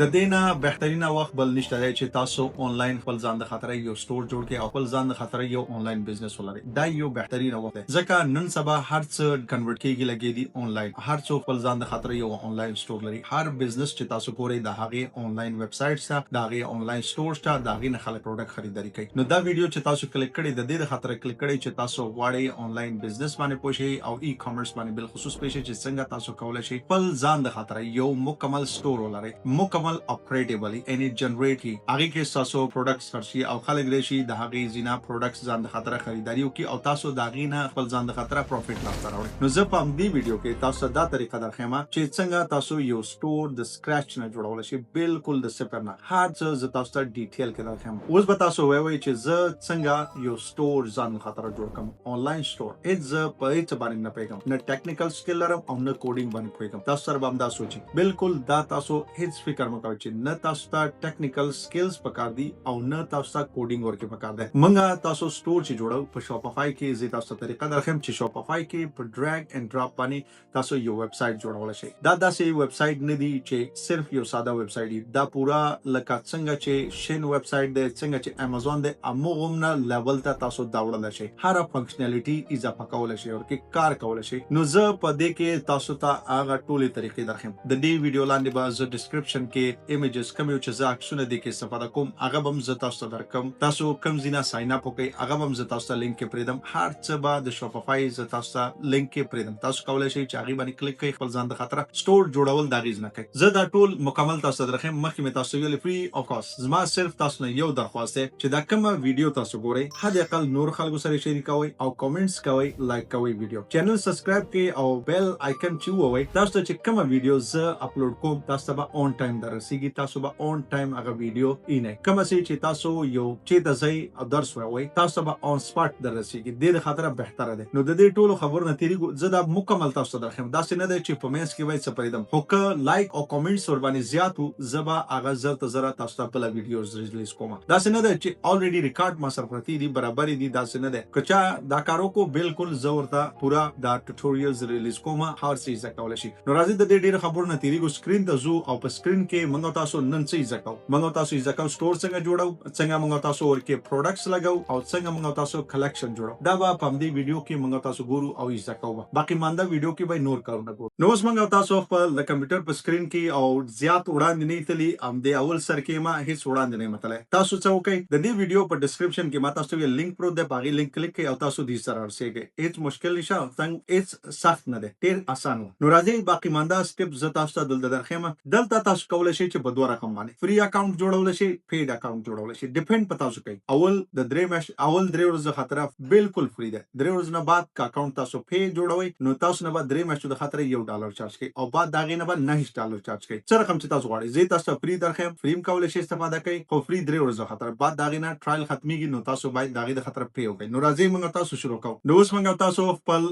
د دینه بهترینه وخت بل نشته دی چې تاسو آنلاین خپل ځان د خاطر یو سٹور جوړ کړئ او خپل ځان د خاطر یو آنلاین بزنس ولرئ. دا یو بهترینه وخت دی ځکه نن سبا هر څه کنورټ کیږي لګي دي آنلاین. هر څو خپل ځان د خاطر یو آنلاین سٹور لري. هر بزنس چې تاسو ګورئ د هغه آنلاین ویب سټ شته، د هغه آنلاین سٹور شته، د هغه نه خلک پروډکټ خریداري کوي. نو دا ویډیو چې تاسو کلیک کړئ د دې د خاطر کلیک کړئ چې تاسو غواړئ آنلاین بزنس باندې پوه شئ او ای کامرس باندې بل خصوص پوه شئ چې څنګه تاسو کولای شئ خپل ځان د خاطر یو مکمل سٹور ولرئ، مکمل اپریټیبلی ان جنریټ کی هغه کې تاسو پروډکټس خرڅي او خلک راشي د هغه زینا پروډکټس ځان د خاطر خریداري وکړي او تاسو دا غینه خپل ځان د خاطر پروفټ لاسته راوړئ. نو زه په دې ویډیو کې تاسو دا طریقه درخم چې څنګه تاسو یو سٹور د سکرچ نه جوړول شي، بالکل د صفر نه. هر څه زه تاسو ته ډیټیل کې درخم. اوس به تاسو وایي چې زه څنګه یو سٹور ځان خاطر جوړ کوم، آنلاین سٹور. اټس په هیڅ باندې نه پیګم، نه ټیکنیکل سکل لرم او نه کوډینګ باندې پیګم. تاسو سره به دا سوچي بالکل دا تاسو هیڅ فکر مکو چې نه تاسو ته ټیکنیکل سکلز پکار دي او نه تاسو ته کوډینګ ورکه پکار ده. منګه تاسو سٹور چې جوړو په شاپیفای کې زه تاسو ته طریقه درخم چې شاپیفای کې په ډریګ اینڈ ډراپ باندې تاسو یو ویب سټ جوړول شي. دا داسې ویب سټ نه دی چې صرف یو ساده ویب سټ دی. دا پورا لکه څنګه چې شین ویب سټ دی، څنګه چې امازون دی، امغه لیول ته تاسو داوړل شي. هر فنکشنالټي اضافه کول شي او کې کار کول شي. نو زه په دې کې تاسو ته هغه ټولې طریقې درخم. د دې ویډیو لاندې به زه ډسکرپشن کې ایمیجز کوم یو چې زه عکسونه دې کې استفاده کوم هغه به زه تاسو ته درکم. تاسو کوم زینا ساين اپ وکئ هغه به زه تاسو ته لینک کې پریدم. هر څه به د شاپیفای زه تاسو ته لینک کې پریدم. تاسو کولای شئ چې هغه باندې کلیک کړئ خپل ځان د خاطر سٹور جوړول دا غیز نه کوي. زه دا ټول مکمل تاسو ته درخم. مخکې مې تاسو ویل فری او کاست. زما صرف تاسو نه یو درخواست دی چې دا کومه ویډیو تاسو ګورئ حد اقل نور خلکو سره شریک کوئ او کمنټس کوئ، لایک کوئ ویډیو. چینل سبسکرایب کړئ او بیل آیکن چووئ. تاسو ته چې کومه ویډیو زه اپلوډ کوم تاسو به اون ټایم درسیږي. تاسو به اون ټایم هغه ویډیو اینه کوم چې تاسو یو چې د ځای او درس وایي تاسو به اون سپاټ درسیږي. د خاطر بهتره ده. نو د دې ټولو خبرو نتیری زه دا مکمل تاسو ته درخم. دا څه نه ده چې په مینس کې وای څه پریدم. هو که لایک او کمنټس ور باندې زیات وو زبا هغه زړه زړه تاسو ته په ویډیوز ریلیز کوم. دا څه نه ده چې الریډي ریکارډ ما سره پرتی دي برابر دي. دا څه نه ده کچا دا کارو کو بالکل زورتا پورا دا ټوټوریالز ریلیز کوم هر څه زکول شي. نو راځي د دې ډیره خبرو نتیری کو سکرین ته زو او په سکرین کې موږ تاسو نن څه زکاو. موږ تاسو زکاو سٹور څنګه جوړو، څنګه موږ تاسو ورکه پروډکټس لګاو او څنګه موږ تاسو کلیکشن جوړو. دا به په دې ویډیو کې موږ تاسو ګورو او زکاو. باقي مانده ویډیو کې به نور کارونه کوو. نو اوس موږ تاسو خپل د کمپیوټر په سکرین کې او زیات وړاندې نه تلی ام د اول سر کې ما هیڅ وړاندې نه متله. تاسو څه وکئ د دې ویډیو په ډسکرپشن کې ما تاسو ته لینک پروت دی، باغی لینک کلیک کړئ او تاسو دې سره ورسېږئ. هیڅ مشکل نشه، څنګه هیڅ سخت نه دی، ډیر آسان. نو راځي باقي مانده سټپ ز تاسو ته دلته درخم. دلته تاسو کولای شئ چې په دوه رقم باندې فری اکاونټ جوړول شي، پیډ اکاونټ جوړول شي. ډیپند پتا تاسو کوي. اول د درې ورځې خاطر بالکل فری دی. درې ورځې نه بعد کا اکاونټ تاسو پی جوړوي نو تاسو نه بعد درې میاشتو د خاطر $1 چارج کوي او بعد دا غي نه بعد $9 چارج کوي. څه رقم چې تاسو غواړئ زه تاسو فری درخم. فریم کولای شئ استفاده کوي خو فری درې ورځې خاطر بعد دا غي نه ټرایل ختميږي نو تاسو باید دا غي د خاطر پی وکړئ. نو راځي موږ تاسو شروع کوو. نو اوس موږ تاسو خپل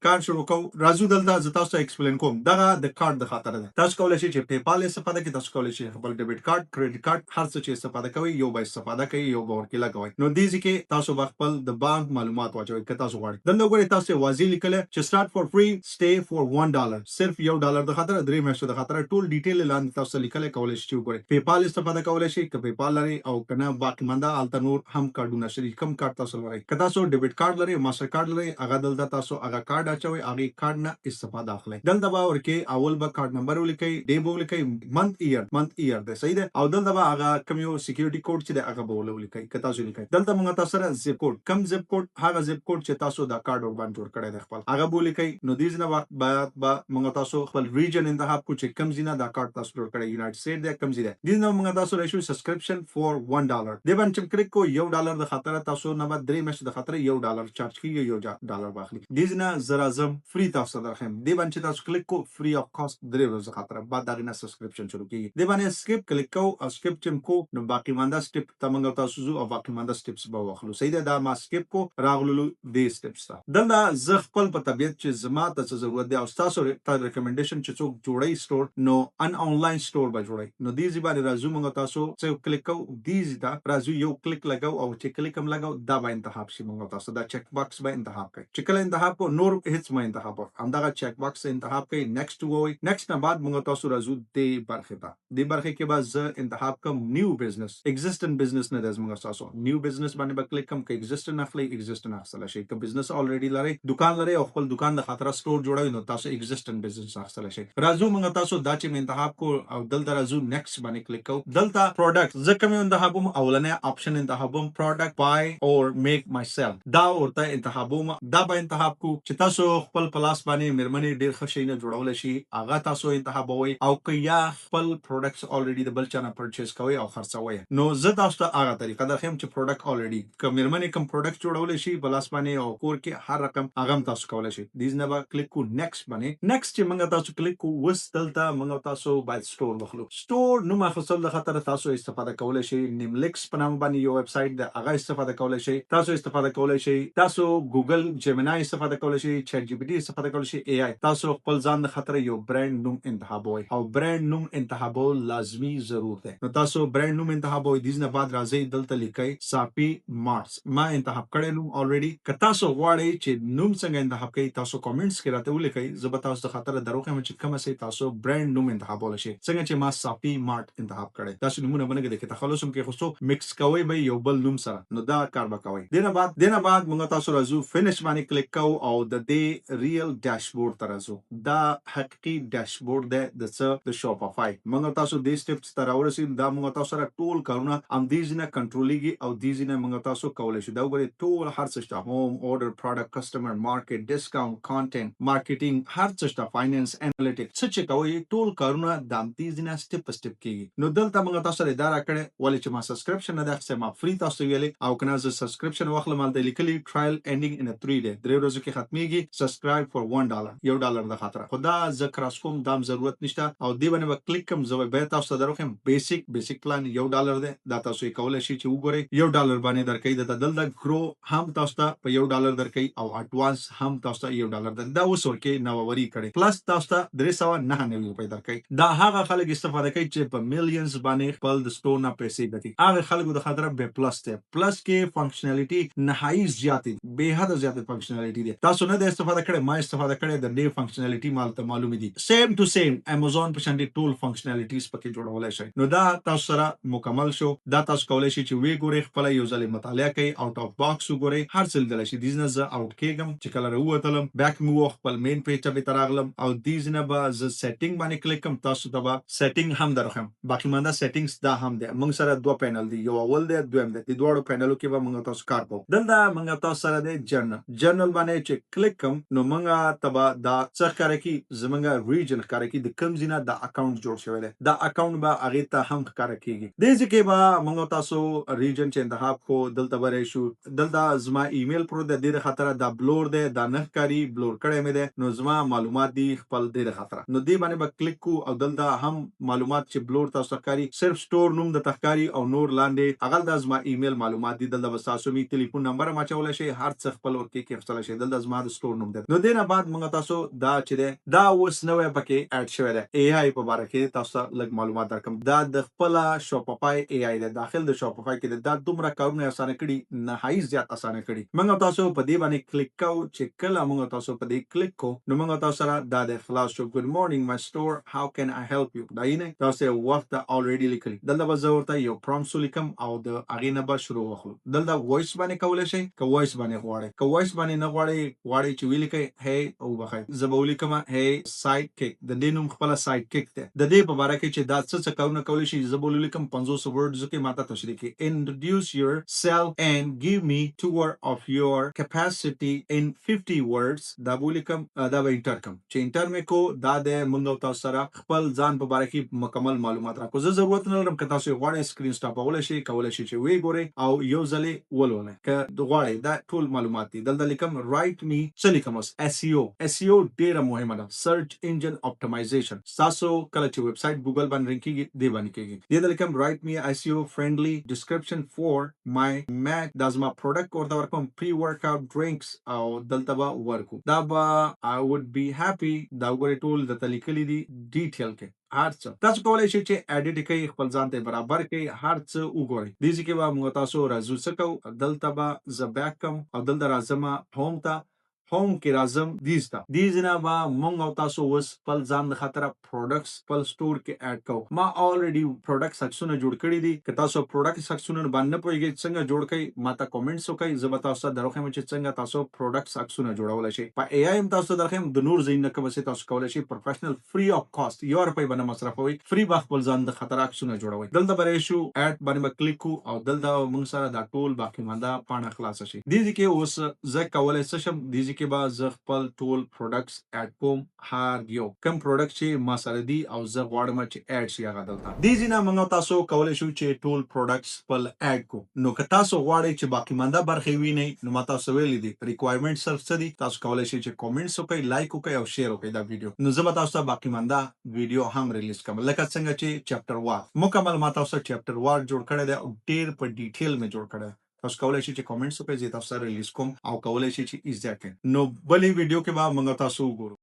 کار شروع کوو. راځو دلته ز تاسو ایکسپلین کوم. دا د کارت د خاطر ده. تاسو کولای شئ چې پی پال استفاده کوئ، تاسو کولای شئ خپل ډیبټ کارت، کریډټ کارت هر څه چې استفاده کوئ یو به استفاده کوئ یو به ورکې لګوئ. نو دې ځکه تاسو خپل د بانک معلومات واچوئ که تاسو غواړئ. دلته ګورئ تاسو واضح لیکل چې start for free stay for $1. صرف $1 د خاطر درې میاشتو د خاطر ټول ډیټیل لاندې تاسو لیکل کولای شئ وګورئ. پی پال استفاده کولای شئ که پی پال لري او کنه باقي منده التنور هم کارډونه شری کوم کارت تاسو لري. که تاسو ډیبټ کارت لري، ماستر کارت لري، هغه دلته تاسو هغه کارت اچوي، هغه کارت نه استفاده اخلي. دلته به ورکه اول به کارت نمبر ولیکئ، ډی به ولیکئ، منث ایئر ده صحیح ده او دلته به هغه کوم یو سکیورټي کوډ چې ده هغه به ولیکئ. که تاسو لیکئ دلته موږ تاسو سره زیپ کوډ کم زیپ کوډ هغه زیپ کوډ چې تاسو دا کارت ور باندې جوړ کړی دی خپل هغه به ولیکئ. نو دې ځنه وخت بعد به موږ تاسو خپل ریجن انتخاب کو چې کم ځینه دا کارت تاسو جوړ کړی یونایټډ سټیټ دی کم ځینه دې نو موږ تاسو راشو سبسکرپشن فور $1. دې باندې کلیک کو $1 د خاطر تاسو نه بعد درې میاشتې د خاطر $1 چارج کیږي $1 واخلي. دې ځنه زرا زم فری تاسو درخم. دې باندې تاسو کلیک کو فری اف کاست درې ورځې خاطر بعد دا نه سبسکرپشن شروع کیږي. دې باندې سکپ کلیک کو او سکپ چم کو نو باقي مانده سټپ تمنګ تاسو زو او باقي مانده سټپس به واخلو. صحیح ده دا ما سکپ کو راغلو دې سټپس ته. دلته ز خپل په طبيعت چې زما ته ضرورت دی او تاسو ته ریکمنډیشن چې څوک جوړي سٹور نو ان آنلاین سٹور به جوړي. نو دې ځبا راځو موږ تاسو څو کلیک کو دې ځدا راځو یو کلیک لګاو او چې کلیک هم لګاو دا به انتخاب شي. موږ تاسو دا چیک باکس به انتخاب کړئ. چې کله انتخاب کو نور هیڅ ما انتخاب هم دا چیک باکس انتخاب کړئ. نیکسټ ووي. نیکسټ نه بعد موږ تاسو راځو دې برخه ته. دی برخه کې به زه انتخاب کوم نیو بزنس ایگزیسټنت بزنس نه د زموږ تاسو نیو بزنس باندې به کلیک کوم کې ایگزیسټنت اخلي ایگزیسټنت اخلي شي که بزنس الریډي لري دکان لري او خپل دکان د خاطر سٹور جوړوي نو تاسو ایگزیسټنت بزنس اخلي شي راځو موږ تاسو دا چې انتخاب کو او دلته راځو نیکسټ باندې کلیک کو دلته پروډکټ زه کوم انتخابوم اولنې اپشن انتخابوم پروډکټ بای اور میک مای سیل دا ورته انتخابوم دا به انتخاب کو چې تاسو خپل پلاس باندې مرمنې ډیر ښه شي نه جوړول شي هغه تاسو انتخابوي او که یا خپل پروډکټس الریډي د بل چا نه پرچیز کوي او خرڅوي نو زه تاسو ته هغه طریقه درخم چې پروډکټ الریډي که مرمنې کوم پروډکټ جوړول شي پلاس باندې او کور کې هر رقم هغه تاسو کولای شي دیز نه به کلیک کو نیکسټ باندې نیکسټ چې موږ تاسو کلیک کو وس دلته موږ تاسو باید سٹور وخلو سٹور نو مخصوص د خاطر تاسو استفاده کولای شي نیملیکس په نام باندې یو ویب سټ د هغه استفاده کولای شي تاسو استفاده کولای شي تاسو ګوګل جیمینای استفاده کولای شي چیٹ جی پی ټی استفاده کولای شي ای آی تاسو خپل ځان د خاطر یو برانډ نوم انتخابوي او برانډ نوم انتخابول لازمی ضرور ده نو تاسو برانډ نوم انتخابوي دیز نه بعد راځي دلته لیکي صافي مارټس ما انتخاب کړی نوم الریډي که تاسو غواړئ چې نوم څنګه انتخاب کړئ تاسو کامنټس کې راته ولیکئ زه به تاسو د خاطر دروخه چې کوم څه تاسو برانډ نوم انتخابول شي څنګه چې ما صافي مارټ انتخاب کړی تاسو نمونه باندې کې تخلص هم کې خصو مکس کوي به یو بل نوم سره نو دا کار وکوي دینه بعد موږ تاسو راځو فینیش باندې کلیک کوو او د دې ریل ډاشبورډ ته راځو دا حقيقي ډاشبورډ ده د څه د شاپیفای موږ تاسو دې سټیپس ته راورسید دا موږ تاسو سره ټول کارونه ام دې ځنه کنټرولېږي او دې ځنه موږ تاسو کولای شو دا وګورئ ټول هر څه شته هوم اورډر پروډکټ کسٹمر مارکیټ ډیسکاونټ کانټینټ مارکیټینګ هر څه شته فاینانس انالیټکس څه چې کوي ټول کارونه د ام دې ځنه سټیپ په سټیپ کیږي نو دلته موږ تاسو سره اداره کړې ولې چې ما سبسکرپشن نه ده ما فری تاسو ویلې او کنه ز سبسکرپشن واخله مال د لیکلي ټرایل ending in a 3 day درې ورځې کې ختميږي سبسکرایب فور $1 $1 د خاطر خدا ذکر اس کوم دام ضرورت نشته او دی باندې کلیک کوم زوی به تاسو ته دروخم بیسیک پلان $1 ده دا تاسو یې کولای شئ چې وګورئ $1 باندې درکې د دلته ګرو هم تاسو ته په $1 درکې او اډوانس هم تاسو ته $1 ده دا اوس ورکې نووري کړي پلس تاسو ته 399 روپۍ درکې دا هغه خلک استفاده کوي چې په میلیونز باندې خپل د سٹور نه پیسې ګټي هغه خلکو د خاطر به پلس ته پلس کې فنکشناليټي نهایي زیاتې به حد زیاتې فنکشناليټي دي تاسو نه د استفاده کړئ ما استفاده کړې د دې فنکشناليټي مال ته معلومه دي سیم ټو سیم امازون په شان دي ټول فنکشناليټیز پکې جوړولای شي نو دا تاسو سره مکمل شو دا تاسو کولای شئ چې وی ګورئ خپل یو ځل مطالعه کړئ اوټ اف باکس وګورئ هر څه دلته شي دیزنه ز اوټ کېګم چې کله راووتلم بیک مو خپل مین پیج ته تراغلم او دیزنه به ز سیټینګ باندې کلیک کوم تاسو ته به سیټینګ هم درخم باقی مانده سیټینګز دا هم ده موږ سره دوه پینل دي یو اول ده دویم ده د دوړو پینلو کې به موږ تاسو کار کوو دلته موږ تاسو سره د جرنل باندې چې کلیک کوم نو موږ تبا دا څه کار کوي زمونږ ریجن کار کوي د کم زینه د اکاونټ جوړ شوی دی دا اکاونټ به هغه ته هم کار کوي د ځکه به موږ تاسو ریجن چې انتخاب کو دلته ورې شو دلته زما ایمیل پرو د دې خاطر د بلور ده د نخکاری بلور کړی مې ده نو زما معلومات دي خپل دې خاطر نو دې باندې به کلیک کو او دلته هم معلومات چې بلور تاسو کاری صرف سٹور نوم د تخکاری او نور لاندې هغه د زما ایمیل معلومات دي دلته تاسو می ټلیفون نمبر ما چولای شي هر څه خپل ورکې کې خپل شي دلته زما د سٹور نوم ده نو دې نه بعد موږ تاسو دا چې ده دا اوس نوې پکې اډ شوی ده ای آی په اړه کې تاسو لږ معلومات درکم دا د خپل شاپیفای ای آی ده داخل د شاپیفای کې دا دومره کارونه اسانه کړي نهایي زیات اسانه کړي موږ تاسو په دې باندې کلیک کوو چې کله موږ تاسو په دې کلیک کو نو موږ تاسو سره دا د خلاص شو ګډ مورنینګ مای سٹور هاو کین آی هیلپ یو دا یې نه تاسو وخت الریډي لیکلی دلته به زه ورته یو پرومپټ لیکم او د هغې نه به شروع وکړو دلته وایس باندې کولی شئ که وایس باندې غواړئ نه غواړئ چې ولیکئ هی او بخیر زه به ولیکم هی سایډ کیک د دې نوم خپله سایډ کیک دی د دې په باره کې چې دا څه کارونه کولی شي زه به ولیکم 500 ورډز کې ماته تشریح کړي introduce yourself and give me tour of your capacity in 50 words دا به ولیکم دا به انټر کوم چې انټر مې کو دا د موږ تاسو سره خپل ځان په باره کې مکمل معلومات راکو زه ضرورت نه لرم که تاسو غواړئ سکرین سټاپولی شئ کولی شئ چې ویې ګورئ او یو ځلې ولولئ که غواړئ دا ټول معلومات دي دلته لیکم رایټ می څه لیکم اوس SEO ډیره مهمه ده سرچ انجن اپټیمایزیشن تاسو کله چې ویب سټ ګوګل باندې رینک کیږي دی باندې کیږي دې لیکم رایټ می SEO فرندلی ډسکرپشن فور مای میک دا زما پروډکټ ورته ورکوم پری ورک اوټ ډرینکس او دلته به ورکو دا به I would be happy دا وګورئ ټول د لیکلي دي ډیټیل کې هر څه تاسو کولای شئ چې اډیټ کړئ خپل ځان ته برابر کړئ هر څه وګورئ دې ځکه به موږ تاسو راځو څه کوو دلته به زه بیک کوم او دلته راځم هوم ته هوم کې راځم دیز نه با مونږ او تاسو وس خپل ځان د خاطر پروډکټس خپل سٹور کې اډ کوو. ما الریډي پروډکټ سکشن جوړ کړی دي. که تاسو پروډکټ سکشن باندې پوهیږئ څنګه جوړ کړئ ماته کومنټس وکړئ. زه به تاسو ته دروخم چې څنګه تاسو پروډکټ سکشن جوړولای شئ. په ای آی هم تاسو درخم د نور زین نه کوم څه تاسو کولای شئ پروفیشنل فری اف کاست یو روپۍ باندې مصرفوي فری به خپل ځان د خطر اکشن جوړوي. دلته برې شو اډ باندې کلیک کو او دلته موږ سره دا ټول باقی مانده پاڼه خلاص شي. دې کې اوس زه کولای شم دې کې به زه خپل ټول پروډکټس اډ کوم. هر یو کم پروډکټ چې ما سره دی او زه غواړم چې اډ شي هغه دلته دې نه موږ تاسو کولای شو چې ټول پروډکټس خپل اډ کو. نو که تاسو غواړئ چې باقی مانده برخې وینئ نو ما تاسو ویلي دي ریکوایرمنټ صرف څه دي. تاسو کولای شئ چې کومنټس وکړئ لایک وکړئ او شیر وکړئ دا ویډیو. نو زه به تاسو ته باقی مانده ویډیو هم ریلیز کوم لکه څنګه چې چپټر 1 مکمل ما تاسو چپټر 1 جوړ کړی دی او ډیر په ډیټیل می جوړ کړی. تاسو کولای شئ چې کومنټس وکړئ زه تاسو سره ریلیز کوم او کولای شئ چې ایزه کړئ. نو بلې ویډیو کې به موږ تاسو وګورو.